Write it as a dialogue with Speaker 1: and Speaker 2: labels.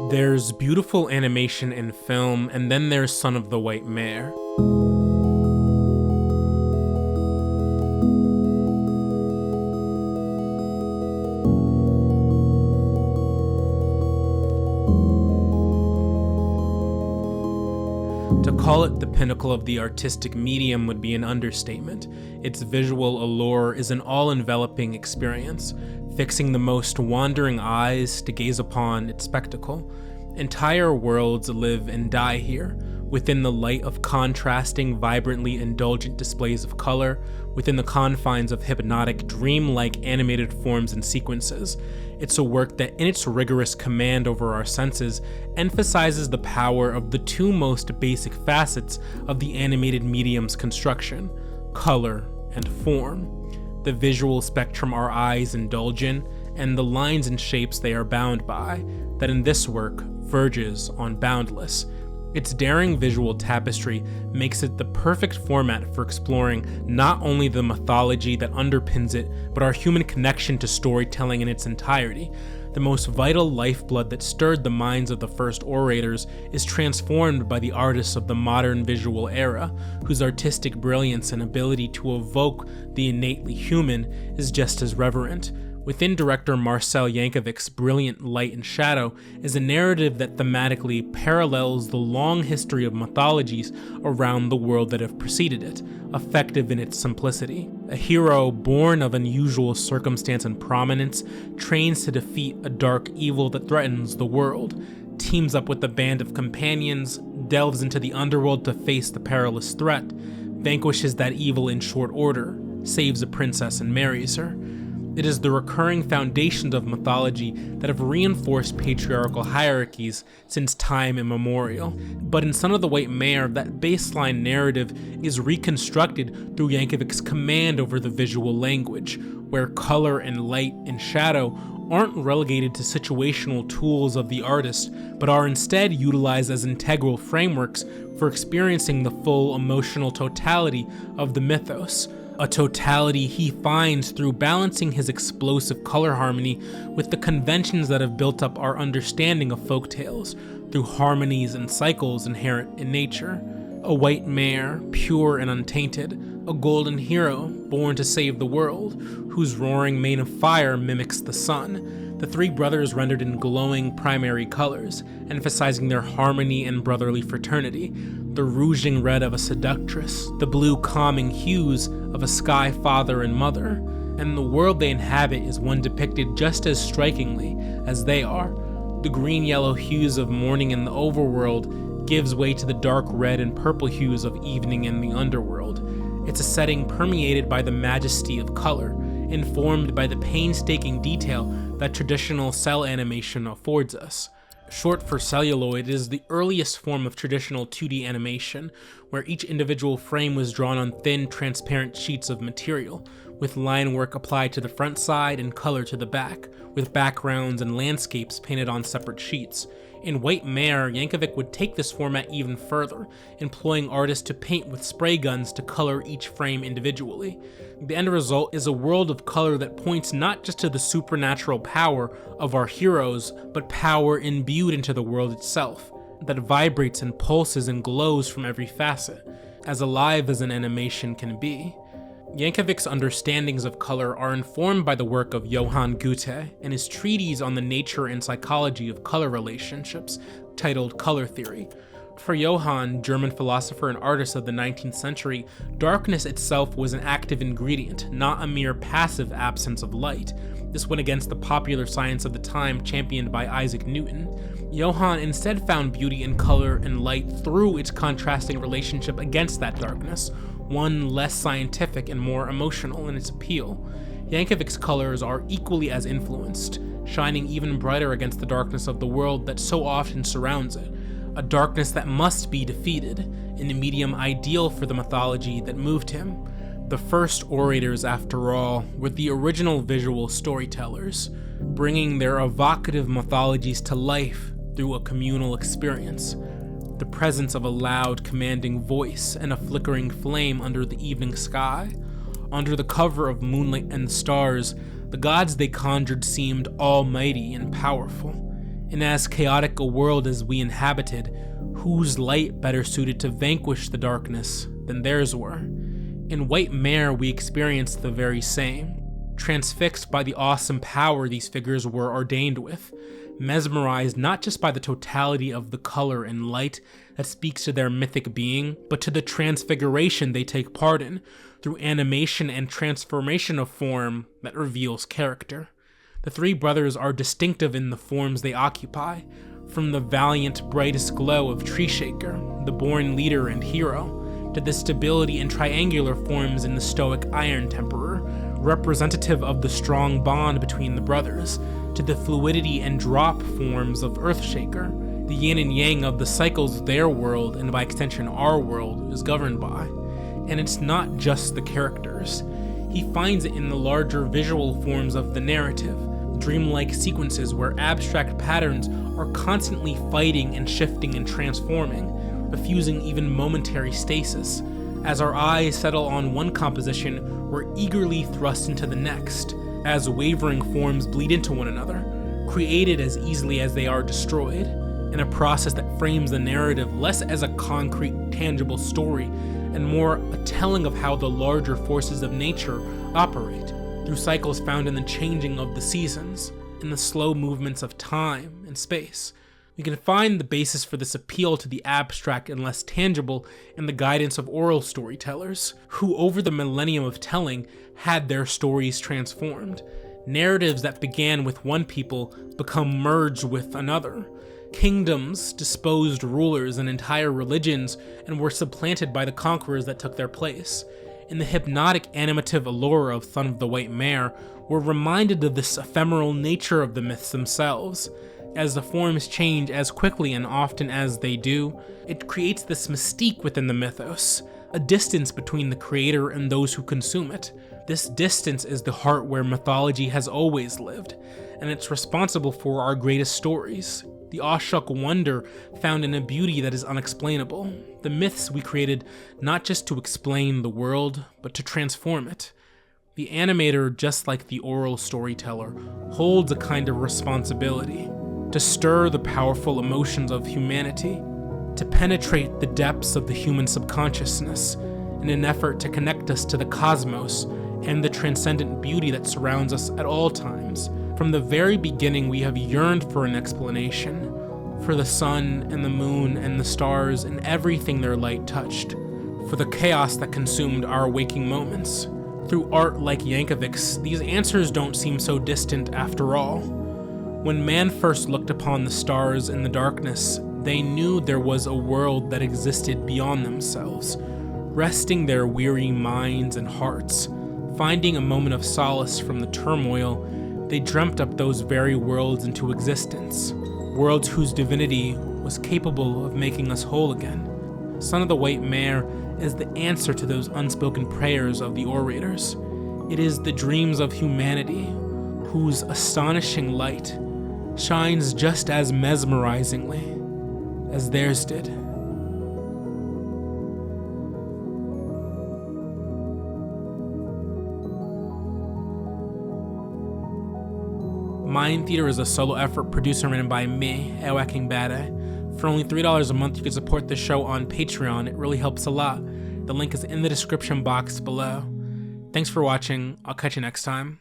Speaker 1: There's beautiful animation in film, and then there's Son of the White Mare. To call it the pinnacle of the artistic medium would be an understatement. Its visual allure is an all-enveloping experience, fixing the most wandering eyes to gaze upon its spectacle. Entire worlds live and die here, within the light of contrasting, vibrantly indulgent displays of color, within the confines of hypnotic, dreamlike animated forms and sequences. It's a work that, in its rigorous command over our senses, emphasizes the power of the two most basic facets of the animated medium's construction: color and form. The visual spectrum our eyes indulge in, and the lines and shapes they are bound by, that in this work verges on boundless. Its daring visual tapestry makes it the perfect format for exploring not only the mythology that underpins it, but our human connection to storytelling in its entirety. The most vital lifeblood that stirred the minds of the first orators is transformed by the artists of the modern visual era, whose artistic brilliance and ability to evoke the innately human is just as reverent. Within director Marcell Jankovics' brilliant light and shadow is a narrative that thematically parallels the long history of mythologies around the world that have preceded it, effective in its simplicity. A hero born of unusual circumstance and prominence trains to defeat a dark evil that threatens the world, teams up with a band of companions, delves into the underworld to face the perilous threat, vanquishes that evil in short order, saves a princess and marries her. It is the recurring foundations of mythology that have reinforced patriarchal hierarchies since time immemorial. But in Son of the White Mare, that baseline narrative is reconstructed through Jankovics' command over the visual language, where color and light and shadow aren't relegated to situational tools of the artist, but are instead utilized as integral frameworks for experiencing the full emotional totality of the mythos. A totality he finds through balancing his explosive color harmony with the conventions that have built up our understanding of folktales, through harmonies and cycles inherent in nature. A white mare, pure and untainted, a golden hero born to save the world, whose roaring mane of fire mimics the sun. The three brothers rendered in glowing primary colors, emphasizing their harmony and brotherly fraternity. The rouging red of a seductress, the blue calming hues of a sky father and mother, and the world they inhabit is one depicted just as strikingly as they are. The green-yellow hues of morning in the overworld gives way to the dark red and purple hues of evening in the underworld. It's a setting permeated by the majesty of color, informed by the painstaking detail that traditional cell animation affords us. Short for celluloid, it is the earliest form of traditional 2D animation, where each individual frame was drawn on thin, transparent sheets of material, with line work applied to the front side and color to the back, with backgrounds and landscapes painted on separate sheets. In White Mare, Jankovic would take this format even further, employing artists to paint with spray guns to color each frame individually. The end result is a world of color that points not just to the supernatural power of our heroes, but power imbued into the world itself, that vibrates and pulses and glows from every facet, as alive as an animation can be. Jankovic's understandings of color are informed by the work of Johann Goethe and his treatise on the nature and psychology of color relationships, titled Color Theory. For Johann, German philosopher and artist of the 19th century, darkness itself was an active ingredient, not a mere passive absence of light. This went against the popular science of the time championed by Isaac Newton. Johann instead found beauty in color and light through its contrasting relationship against that darkness, one less scientific and more emotional in its appeal. Jankovic's colors are equally as influenced, shining even brighter against the darkness of the world that so often surrounds it, a darkness that must be defeated, in a medium ideal for the mythology that moved him. The first orators, after all, were the original visual storytellers, bringing their evocative mythologies to life through a communal experience. The presence of a loud, commanding voice and a flickering flame under the evening sky. Under the cover of moonlight and stars, the gods they conjured seemed almighty and powerful. In as chaotic a world as we inhabited, whose light better suited to vanquish the darkness than theirs were? In White Mare, we experienced the very same, transfixed by the awesome power these figures were ordained with, mesmerized not just by the totality of the color and light that speaks to their mythic being, but to the transfiguration they take part in, through animation and transformation of form that reveals character. The three brothers are distinctive in the forms they occupy, from the valiant, brightest glow of Tree Shaker, the born leader and hero, to the stability and triangular forms in the stoic Iron Temperer, representative of the strong bond between the brothers, to the fluidity and drop forms of Earthshaker, the yin and yang of the cycles their world, and by extension our world, is governed by. And it's not just the characters. He finds it in the larger visual forms of the narrative, dreamlike sequences where abstract patterns are constantly fighting and shifting and transforming, refusing even momentary stasis. As our eyes settle on one composition, we're eagerly thrust into the next, as wavering forms bleed into one another, created as easily as they are destroyed, in a process that frames the narrative less as a concrete, tangible story, and more a telling of how the larger forces of nature operate, through cycles found in the changing of the seasons, in the slow movements of time and space. We can find the basis for this appeal to the abstract and less tangible in the guidance of oral storytellers, who over the millennium of telling had their stories transformed. Narratives that began with one people become merged with another. Kingdoms disposed rulers and entire religions and were supplanted by the conquerors that took their place. In the hypnotic animative allure of Son of the White Mare, we're reminded of this ephemeral nature of the myths themselves. As the forms change as quickly and often as they do, it creates this mystique within the mythos, a distance between the creator and those who consume it. This distance is the heart where mythology has always lived, and it's responsible for our greatest stories, the awestruck wonder found in a beauty that is unexplainable, the myths we created not just to explain the world, but to transform it. The animator, just like the oral storyteller, holds a kind of responsibility to stir the powerful emotions of humanity, to penetrate the depths of the human subconsciousness in an effort to connect us to the cosmos and the transcendent beauty that surrounds us at all times. From the very beginning, we have yearned for an explanation, for the sun and the moon and the stars and everything their light touched, for the chaos that consumed our waking moments. Through art like Jankovics, these answers don't seem so distant after all. When man first looked upon the stars in the darkness, they knew there was a world that existed beyond themselves, resting their weary minds and hearts. Finding a moment of solace from the turmoil, they dreamt up those very worlds into existence, worlds whose divinity was capable of making us whole again. Son of the White Mare is the answer to those unspoken prayers of the orators. It is the dreams of humanity, whose astonishing light shines just as mesmerizingly as theirs did. Mind Theater is a solo effort produced and written by me, Ewaking Bade. For only $3 a month, you can support the show on Patreon. It really helps a lot. The link is in the description box below. Thanks for watching. I'll catch you next time.